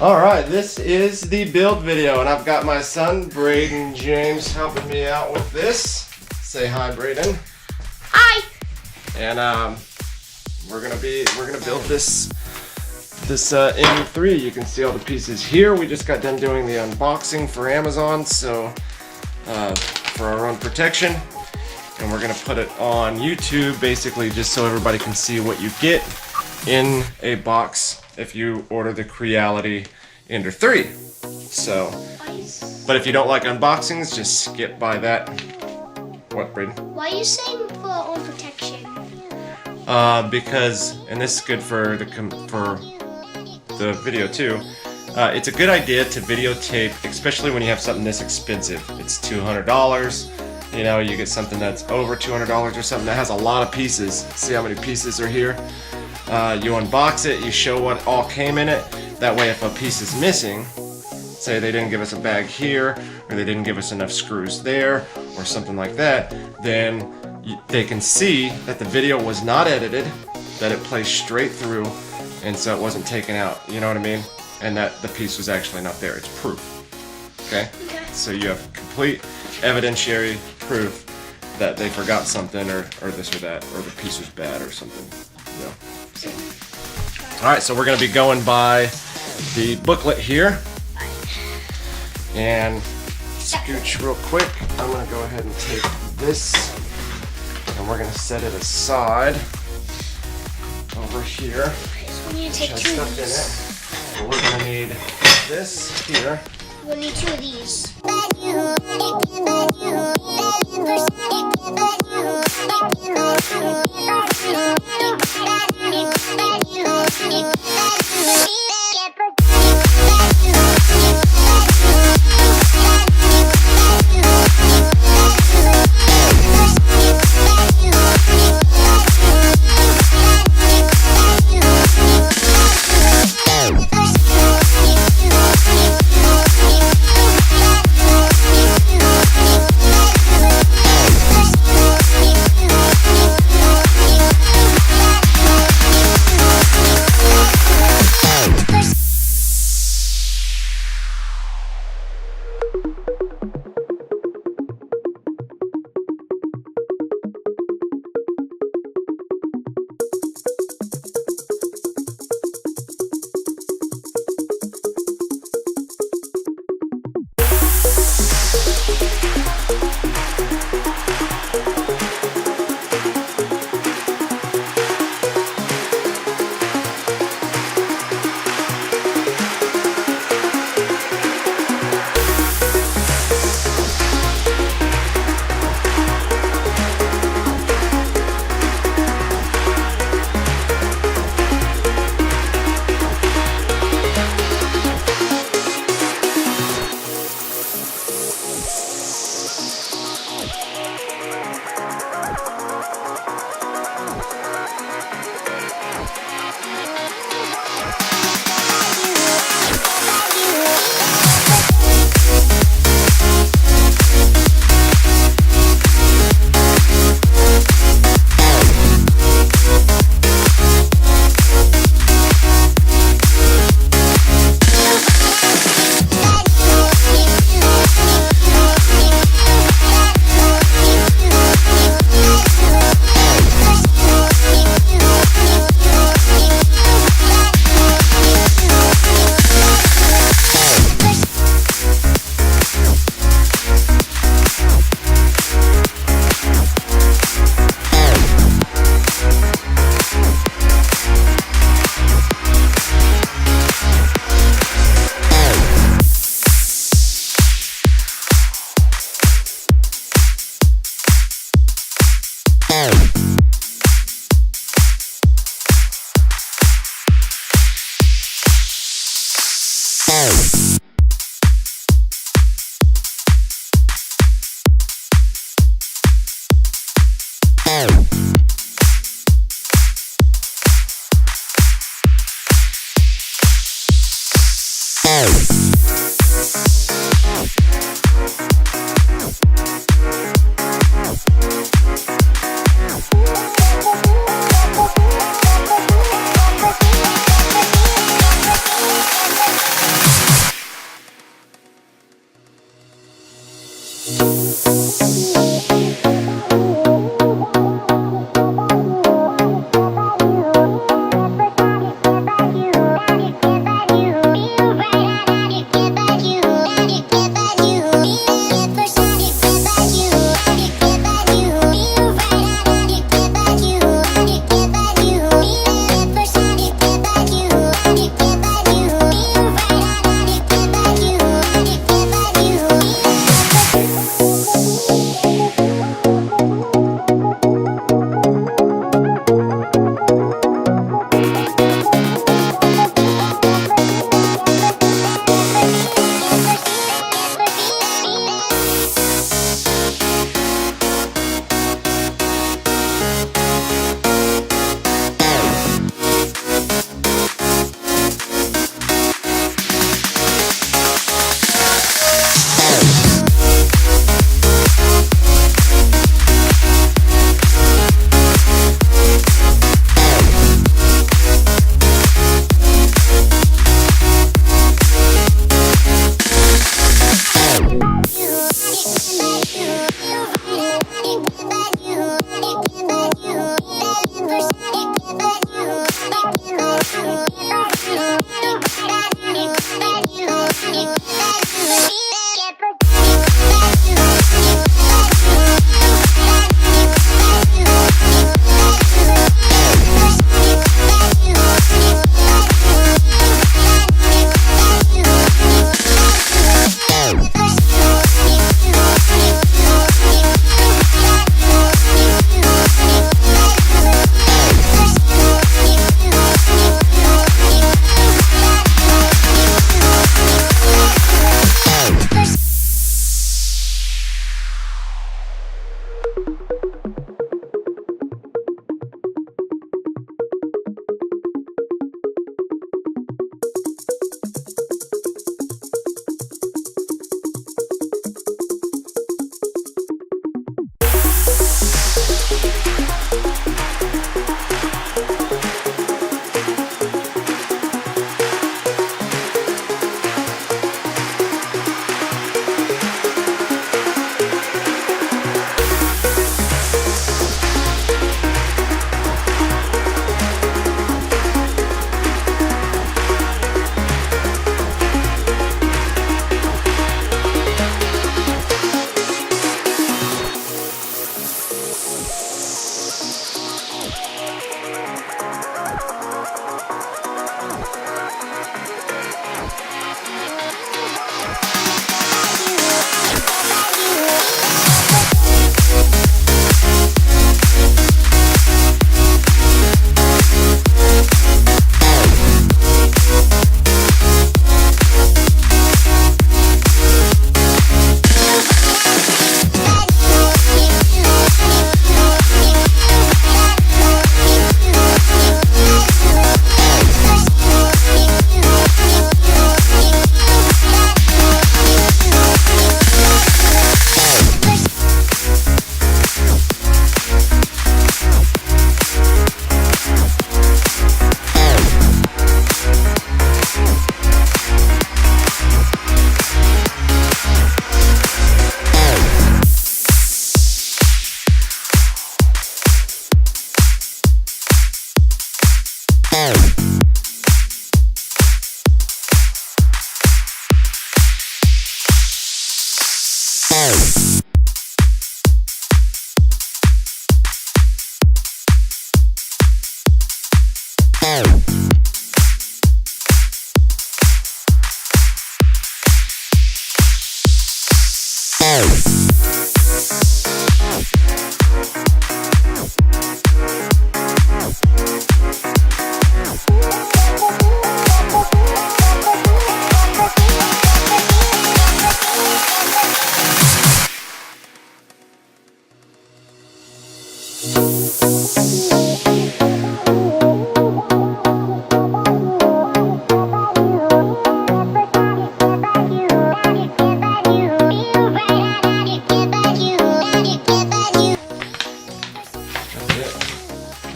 Alright, this is the build video, and I've got my son, Braden James, helping me out with this. Say hi, Braden. Hi! And we're gonna build this ME3. You can see all the pieces here. We just got done doing the unboxing for Amazon, so for our own protection. And we're gonna put it on YouTube, basically just so everybody can see what you get in a box if you order the Creality Ender 3. So, but if you don't like unboxings, just skip by that. What, Braden? Why are you saying for own protection? Because, and this is good for the video too. It's a good idea to videotape, especially when you have something this expensive. It's $200. You know, you get something that's over $200 or something that has a lot of pieces. See how many pieces are here? You unbox it, you show what all came in it. That way if a piece is missing, say they didn't give us a bag here, or they didn't give us enough screws there, or something like that, then they can see that the video was not edited, that it plays straight through, and so it wasn't taken out, you know what I mean? And that the piece was actually not there. It's proof. Okay? So you have complete evidentiary proof that they forgot something, or this or that, or the piece was bad or something. You know? So. Alright, so we're going to be going by the booklet here. And scooch real quick. I'm going to go ahead and take this, and we're going to set it aside over here. So we need to take two of these. So we're going to need this here. We'll need two of these.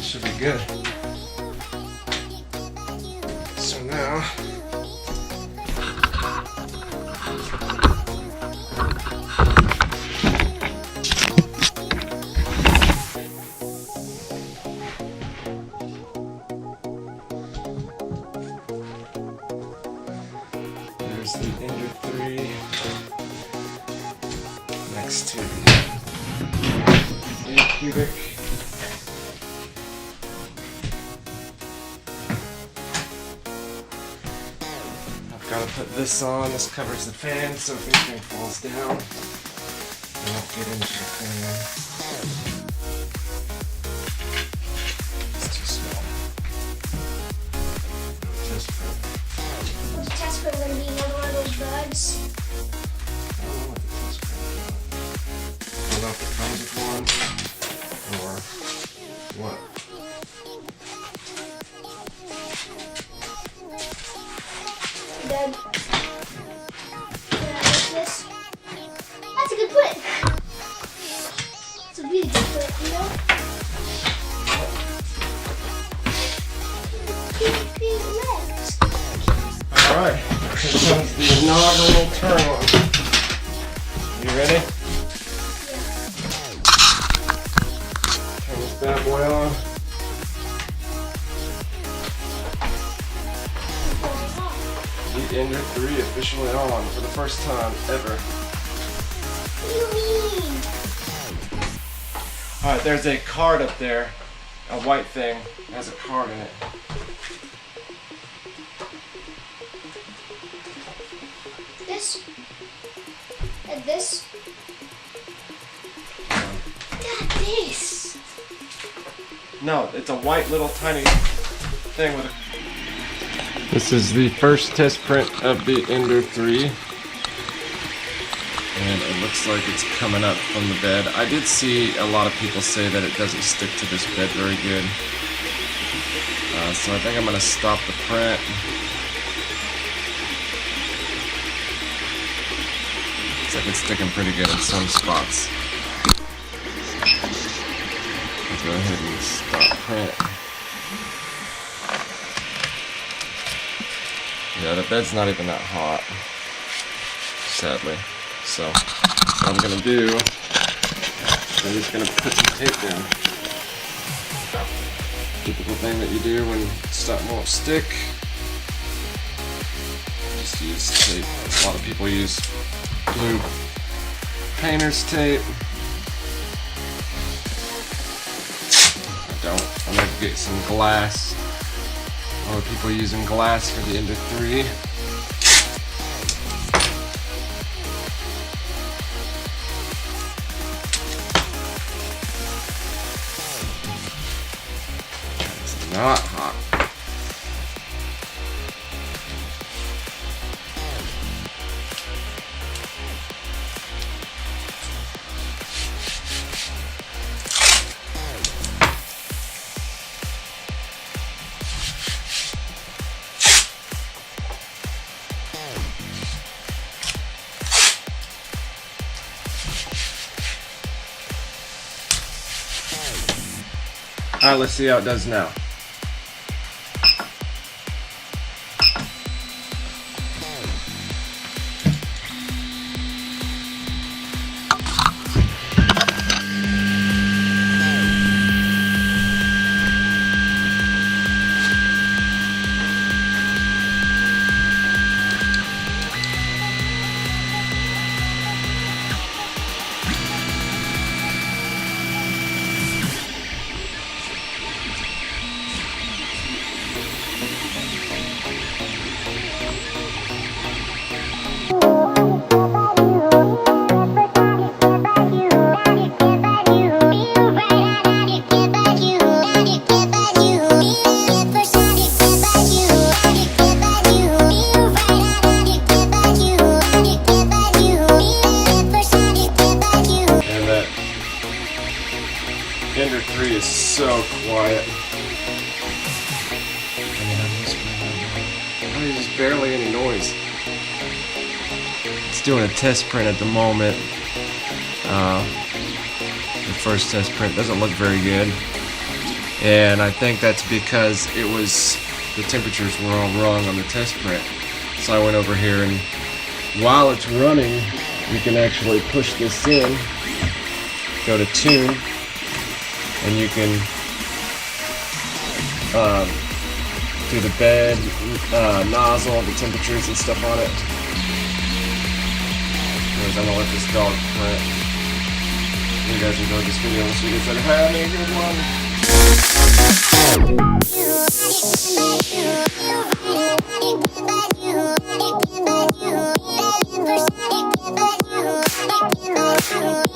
Should be good. So now, there's the Ender 3 next to the 8 cubic. Gotta put this on. This covers the fan, so if anything falls down, it won't get into the fan. It's too small. Test print. Was the test print gonna be another one of those bugs? I don't know what the test print is. I don't know if it comes with one or what. Then, this. That's a good print. It's a really good print, you know? Pink legs. Alright, here comes the inaugural turn on. You ready? Turn this bad boy on. The Ender 3 officially on for the first time ever. What do you mean? Alright, there's a card up there. A white thing has a card in it. This? And this? Got this. No, it's a white little tiny thing with a... This is the first test print of the Ender 3. And it looks like it's coming up from the bed. I did see a lot of people say that it doesn't stick to this bed very good. So I think I'm going to stop the print. Looks like it's sticking pretty good in some spots. Let's go ahead and stop print. Yeah, the bed's not even that hot, sadly. So, what I'm gonna do, I'm just gonna put some tape down. Typical thing that you do when stuff won't stick. Just use tape. A lot of people use blue painter's tape. I don't. I'm gonna get some glass. A lot of people using glass for the Ender 3. It's not hot. Alright, let's see how it does now. there's just barely any noise. It's doing a test print at the moment. The first test print doesn't look very good, and I think that's because the temperatures were all wrong on the test print. So I went over here, and while it's running, you can actually push this in, go to tune, and you can do the bed, nozzle, the temperatures and stuff on it. Anyways, I'm gonna let this dog print. If you guys enjoyed this video, we'll see you guys later. Have a good one. You